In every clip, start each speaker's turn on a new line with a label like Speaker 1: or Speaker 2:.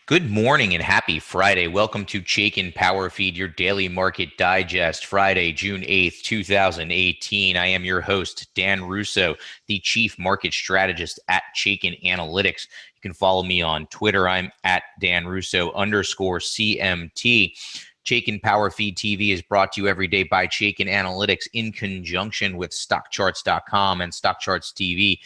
Speaker 1: Good morning and happy Friday. Welcome to Chaikin PowerFeed, your daily market digest, Friday, June 8th, 2018. I am your host, Dan Russo, the chief market strategist at Chaikin Analytics. You can follow me on Twitter. I'm at Dan_Russo_CMT. Chaikin PowerFeed TV is brought to you every day by Chaikin Analytics in conjunction with StockCharts.com and StockCharts TV.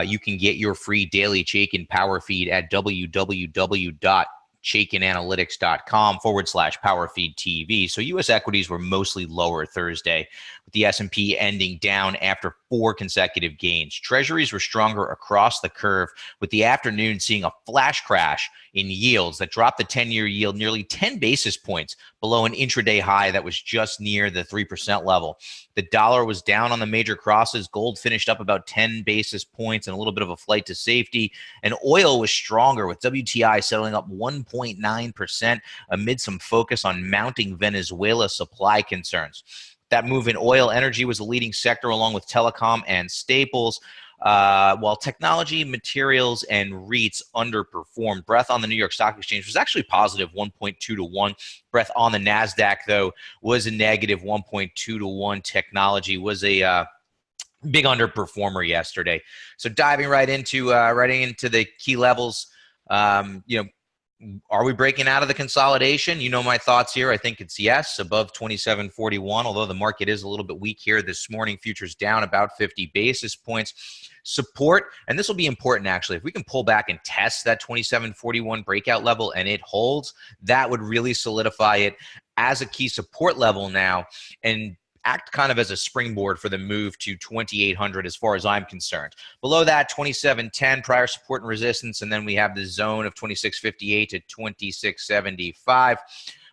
Speaker 1: You can get your free daily Chaikin Power Feed at www.chaikinanalytics.com/PowerFeed TV. So U.S. equities were mostly lower Thursday, with the S&P ending down after 4 consecutive gains. Treasuries were stronger across the curve, with the afternoon seeing a flash crash in yields that dropped the 10-year yield nearly 10 basis points below an intraday high that was just near the 3% level. The dollar was down on the major crosses. Gold finished up about 10 basis points and a little bit of a flight to safety. And oil was stronger, with WTI settling up 1.9% amid some focus on mounting Venezuela supply concerns. That move in oil, energy was the leading sector along with telecom and staples. While technology, materials, and REITs underperformed. Breadth on the New York Stock Exchange was actually positive 1.2 to 1. Breadth on the NASDAQ, though, was a negative 1.2 to 1. Technology was a big underperformer yesterday. So diving right into the key levels, are we breaking out of the consolidation? You know my thoughts here. I think it's yes, above 27.41, although the market is a little bit weak here this morning. Futures down about 50 basis points. Support, and this will be important actually, if we can pull back and test that 27.41 breakout level and it holds, that would really solidify it as a key support level now and act kind of as a springboard for the move to 2,800 as far as I'm concerned. Below that, 27.10, prior support and resistance, and then we have the zone of 26.58 to 26.75.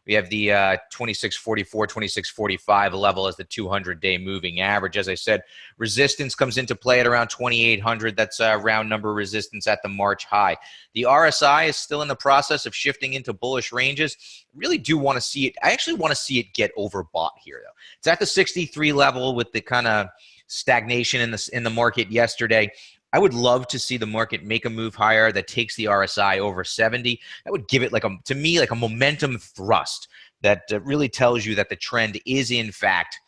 Speaker 1: We have the 26.44, 26.45 level as the 200-day moving average. As I said, resistance comes into play at around 2,800. That's a round number resistance at the March high. The RSI is still in the process of shifting into bullish ranges. Really do want to see it. I actually want to see it get overbought here, though. It's at the 63 level with the kind of stagnation in the market yesterday. I would love to see the market make a move higher that takes the RSI over 70. That would give it to me like a momentum thrust that really tells you that the trend is in fact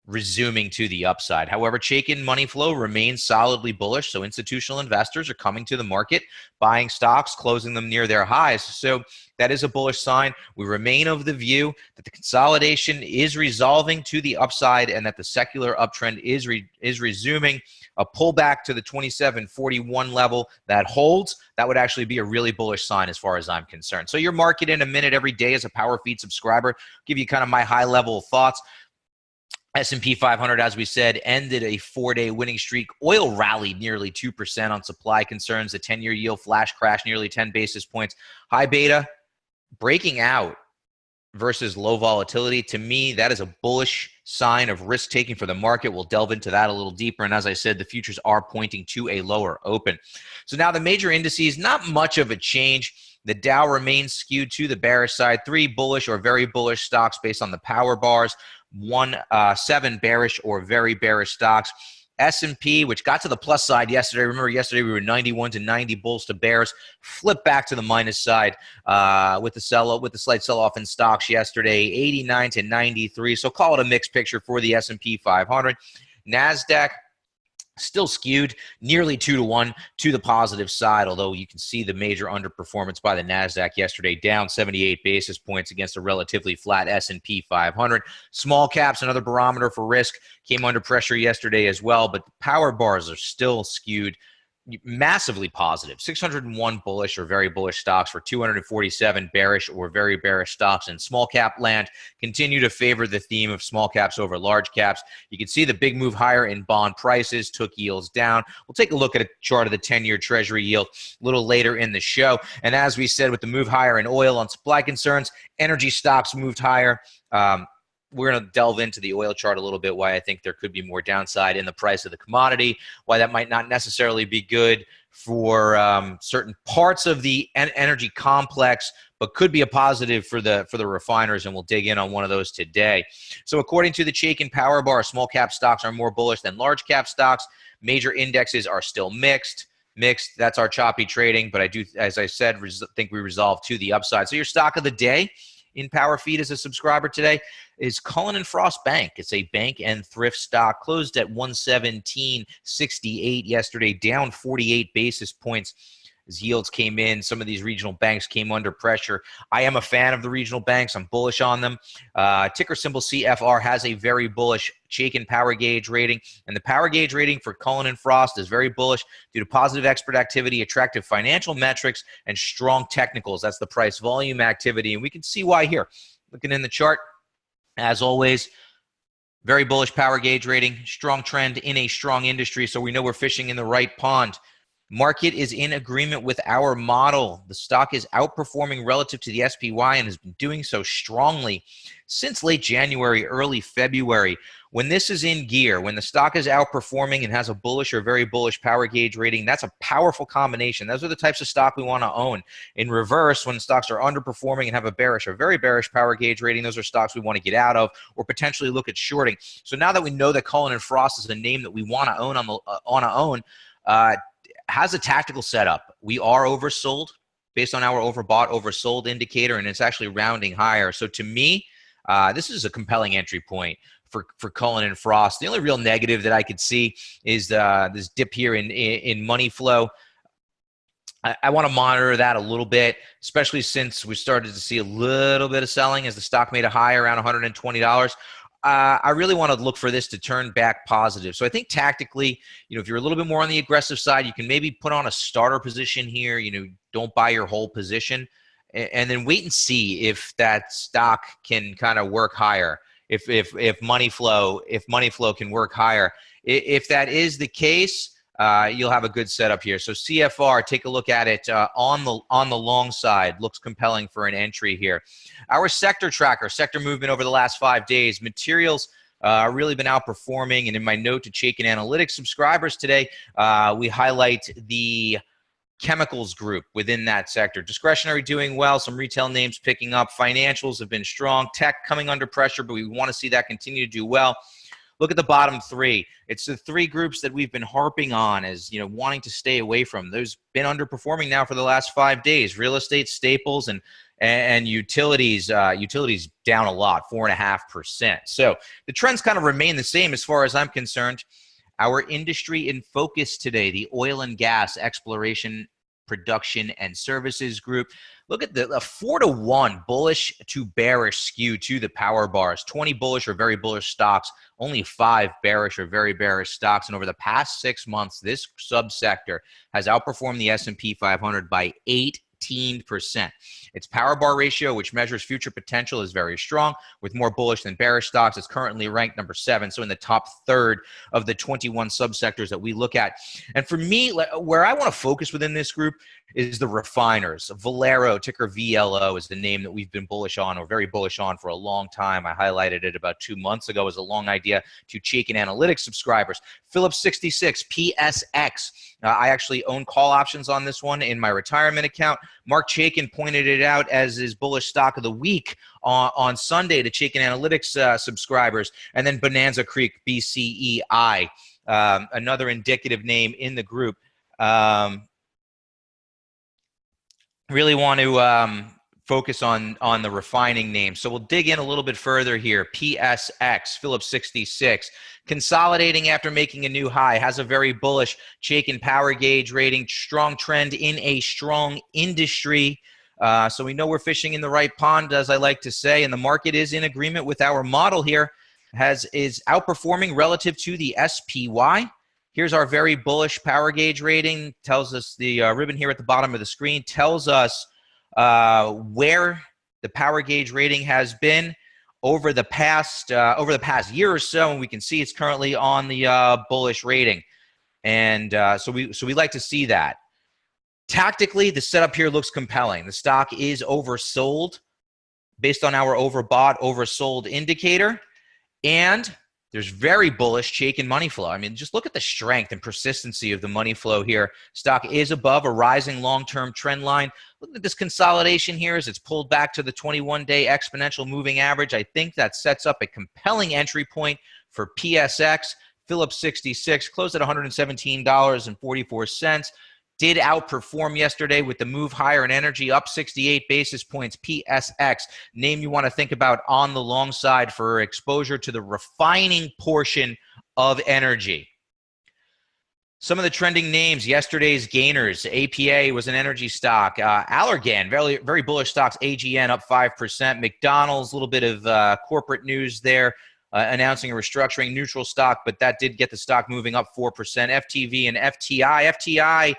Speaker 1: resuming to the upside. However, Chaikin money flow remains solidly bullish, so institutional investors are coming to the market, buying stocks, closing them near their highs. So that is a bullish sign. We remain of the view that the consolidation is resolving to the upside and that the secular uptrend is resuming. A pullback to the 27.41 level that holds, that would actually be a really bullish sign as far as I'm concerned. So your market in a minute every day as a PowerFeed subscriber, give you kind of my high-level thoughts. S&P 500, as we said, ended a 4-day winning streak. Oil rallied nearly 2% on supply concerns. The 10-year yield flash crashed nearly 10 basis points. High beta breaking out versus low volatility. To me, that is a bullish sign of risk-taking for the market. We'll delve into that a little deeper. And as I said, the futures are pointing to a lower open. So now the major indices, not much of a change. The Dow remains skewed to the bearish side. 3 bullish or very bullish stocks based on the power bars. 7 bearish or very bearish stocks. S&P, which got to the plus side yesterday. Remember, yesterday we were 91 to 90 bulls to bears. Flipped back to the minus side with the slight sell-off in stocks yesterday. 89 to 93. So call it a mixed picture for the S&P 500. NASDAQ still skewed nearly 2 to 1 to the positive side, although you can see the major underperformance by the NASDAQ yesterday, down 78 basis points against a relatively flat S&P 500. Small caps, another barometer for risk, came under pressure yesterday as well, but the power bars are still skewed massively positive. 601 bullish or very bullish stocks for 247 bearish or very bearish stocks. And small cap land continue to favor the theme of small caps over large caps. You can see the big move higher in bond prices took yields down. We'll take a look at a chart of the 10-year Treasury yield a little later in the show. And as we said, with the move higher in oil on supply concerns, energy stocks moved higher. We're going to delve into the oil chart a little bit, why I think there could be more downside in the price of the commodity, why that might not necessarily be good for certain parts of the energy complex, but could be a positive for the refiners, and we'll dig in on one of those today. So according to the Chaikin Power Bar, small cap stocks are more bullish than large cap stocks. Major indexes are still mixed. mixed. That's our choppy trading, but I do, as I said, think we resolved to the upside. So your stock of the day in PowerFeed as a subscriber today is Cullen and Frost Bank. It's a bank and thrift stock, closed at 117.68 yesterday, down 48 basis points as yields came in. Some of these regional banks came under pressure. I am a fan of the regional banks. I'm bullish on them. Ticker symbol CFR has a very bullish Chaikin power gauge rating, and the power gauge rating for Cullen and Frost is very bullish due to positive expert activity, attractive financial metrics, and strong technicals. That's the price volume activity, and we can see why here. Looking in the chart, as always, very bullish power gauge rating, strong trend in a strong industry, so we know we're fishing in the right pond. Market is in agreement with our model. The stock is outperforming relative to the SPY and has been doing so strongly since late January, early February. When this is in gear, when the stock is outperforming and has a bullish or very bullish power gauge rating, that's a powerful combination. Those are the types of stock we want to own. In reverse, when stocks are underperforming and have a bearish or very bearish power gauge rating, those are stocks we want to get out of or potentially look at shorting. So now that we know that Cullen and Frost is a name that we want to own has a tactical setup. We are oversold based on our overbought, oversold indicator, and it's actually rounding higher. So to me, this is a compelling entry point for Cullen and Frost. The only real negative that I could see is this dip here in money flow. I want to monitor that a little bit, especially since we started to see a little bit of selling as the stock made a high around $120. I really want to look for this to turn back positive. So I think tactically, if you're a little bit more on the aggressive side, you can maybe put on a starter position here. Don't buy your whole position, and then wait and see if that stock can kind of work higher. If money flow can work higher. If that is the case, you'll have a good setup here. So CFR, take a look at it on the long side. Looks compelling for an entry here. Our sector tracker, sector movement over the last 5 days. Materials really been outperforming. And in my note to Chaikin Analytics subscribers today, we highlight the chemicals group within that sector. Discretionary doing well, some retail names picking up. Financials have been strong. Tech coming under pressure, but we want to see that continue to do well. Look at the bottom three. It's the three groups that we've been harping on as, wanting to stay away from. Those been underperforming now for the last 5 days. Real estate, staples, and utilities. Utilities down a lot, 4.5%. So the trends kind of remain the same as far as I'm concerned. Our industry in focus today, the oil and gas exploration, production, and services group. Look at the 4-to-1 bullish to bearish skew to the power bars. 20 bullish or very bullish stocks, only 5 bearish or very bearish stocks. And over the past 6 months, this subsector has outperformed the S&P 500 by 18%. Its power bar ratio, which measures future potential, is very strong. With more bullish than bearish stocks, it's currently ranked number 7, so in the top third of the 21 subsectors that we look at. And for me, where I want to focus within this group is the refiners. Valero, ticker VLO, is the name that we've been bullish on or very bullish on for a long time. I highlighted it about 2 months ago as a long idea to Chaikin Analytics subscribers. Phillips 66, PSX. I actually own call options on this one in my retirement account. Mark Chaikin pointed it out as his bullish stock of the week on Sunday to Chaikin Analytics subscribers. And then Bonanza Creek, BCEI, another indicative name in the group. Really want to focus on the refining names. So we'll dig in a little bit further here. PSX, Phillips 66, consolidating after making a new high, has a very bullish Chaikin power gauge rating, strong trend in a strong industry. So we know we're fishing in the right pond, as I like to say, and the market is in agreement with our model here, is outperforming relative to the SPY. Here's our very bullish power gauge rating. Tells us the ribbon here at the bottom of the screen tells us where the power gauge rating has been over the past year or so, and we can see it's currently on the bullish rating, and so we like to see that. Tactically, the setup here looks compelling. The stock is oversold based on our overbought, oversold indicator, and there's very bullish Chaikin money flow. I mean, just look at the strength and persistency of the money flow here. Stock is above a rising long-term trend line. Look at this consolidation here as it's pulled back to the 21-day exponential moving average. I think that sets up a compelling entry point for PSX. Phillips 66 closed at $117.44. did outperform yesterday with the move higher in energy, up 68 basis points. PSX, name you want to think about on the long side for exposure to the refining portion of energy. Some of the trending names, yesterday's gainers. APA was an energy stock. Allergan, very, very bullish stocks. AGN up 5%. McDonald's, a little bit of corporate news there, announcing a restructuring, neutral stock, but that did get the stock moving up 4%. FTV and FTI. FTI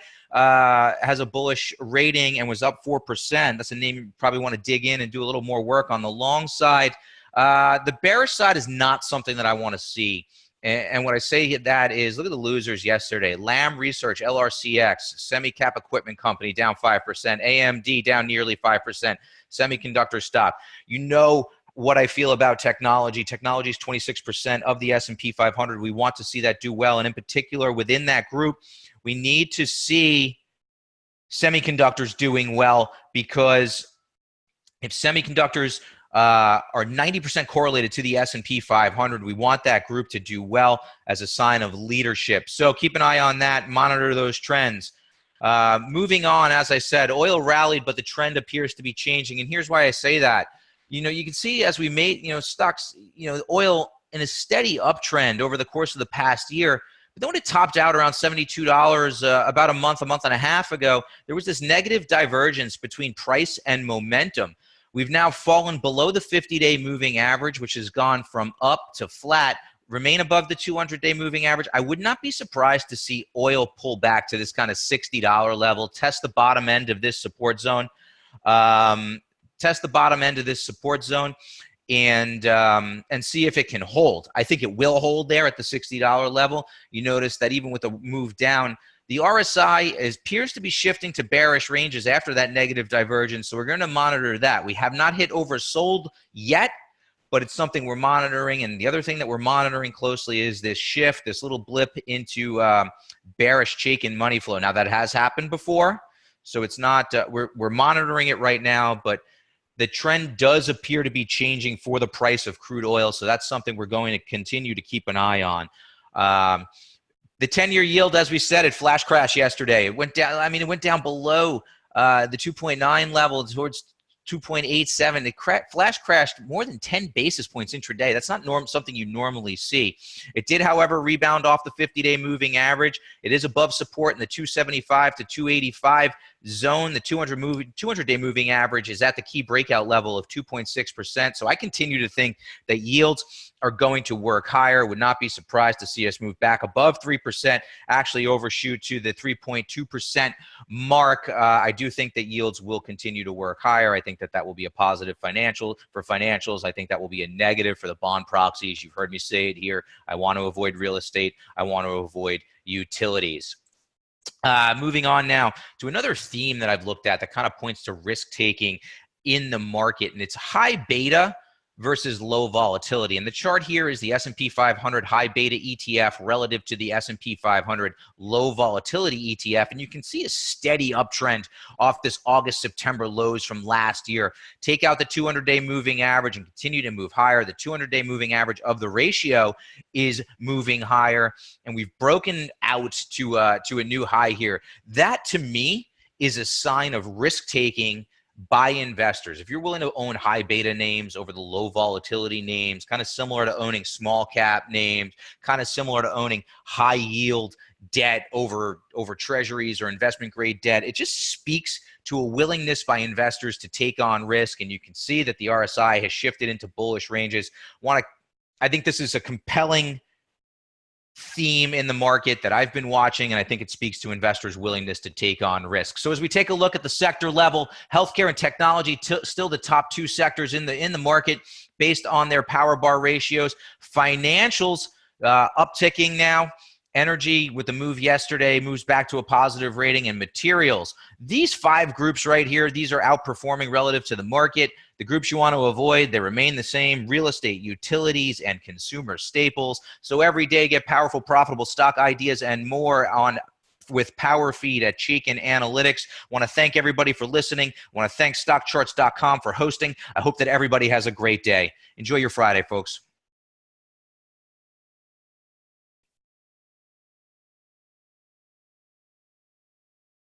Speaker 1: has a bullish rating and was up 4%. That's a name you probably want to dig in and do a little more work on the long side. The bearish side is not something that I want to see. And what I say that is, look at the losers yesterday. Lam Research, LRCX, semi-cap equipment company, down 5%. AMD down nearly 5%. Semiconductor stock. You know what I feel about technology. Technology is 26% of the S&P 500. We want to see that do well. And in particular, within that group, we need to see semiconductors doing well, because if semiconductors are 90% correlated to the S&P 500. We want that group to do well as a sign of leadership. So keep an eye on that, monitor those trends. Moving on, as I said, oil rallied, but the trend appears to be changing. And here's why I say that. You know, you can see as we made, stocks, oil in a steady uptrend over the course of the past year. But then when it topped out around $72 about a month and a half ago, there was this negative divergence between price and momentum. We've now fallen below the 50-day moving average, which has gone from up to flat, remain above the 200-day moving average. I would not be surprised to see oil pull back to this kind of $60 level, test the bottom end of this support zone, and see if it can hold. I think it will hold there at the $60 level. You notice that even with a move down, the RSI appears to be shifting to bearish ranges after that negative divergence, so we're going to monitor that. We have not hit oversold yet, but it's something we're monitoring. And the other thing that we're monitoring closely is this shift, this little blip into bearish Chaikin money flow. Now, that has happened before, so it's not we're monitoring it right now, but the trend does appear to be changing for the price of crude oil, so that's something we're going to continue to keep an eye on. The 10-year yield, as we said, it flash crashed yesterday. It went down. I mean, it went down below the 2.9 level towards 2.87. It flash crashed more than 10 basis points intraday. That's not something you normally see. It did, however, rebound off the 50-day moving average. It is above support in the 275 to 285 zone. The 200-day moving average is at the key breakout level of 2.6%. So I continue to think that yields are going to work higher. Would not be surprised to see us move back above 3%, actually overshoot to the 3.2% mark. I do think that yields will continue to work higher. I think that that will be a positive for financials. I think that will be a negative for the bond proxies. You've heard me say it here. I want to avoid real estate. I want to avoid utilities. Moving on now to another theme that I've looked at that kind of points to risk-taking in the market, and it's high beta versus low volatility. And the chart here is the S&P 500 high beta ETF relative to the S&P 500 low volatility ETF. And you can see a steady uptrend off this August-September lows from last year. Take out the 200-day moving average and continue to move higher. The 200-day moving average of the ratio is moving higher, and we've broken out to a new high here. That, to me, is a sign of risk-taking by investors. If you're willing to own high beta names over the low volatility names, kind of similar to owning small cap names, kind of similar to owning high yield debt over treasuries or investment grade debt, it just speaks to a willingness by investors to take on risk. And you can see that the RSI has shifted into bullish ranges. I think this is a compelling theme in the market that I've been watching, and I think it speaks to investors' willingness to take on risk. So as we take a look at the sector level, healthcare and technology still the top two sectors in the market based on their power bar ratios. Financials upticking now. Energy, with the move yesterday, moves back to a positive rating, and materials. These five groups right here, these are outperforming relative to the market. The groups you want to avoid, they remain the same: real estate, utilities, and consumer staples. So every day, get powerful, profitable stock ideas and more with PowerFeed at Chaikin Analytics. I want to thank everybody for listening. I want to thank StockCharts.com for hosting. I hope that everybody has a great day. Enjoy your Friday, folks.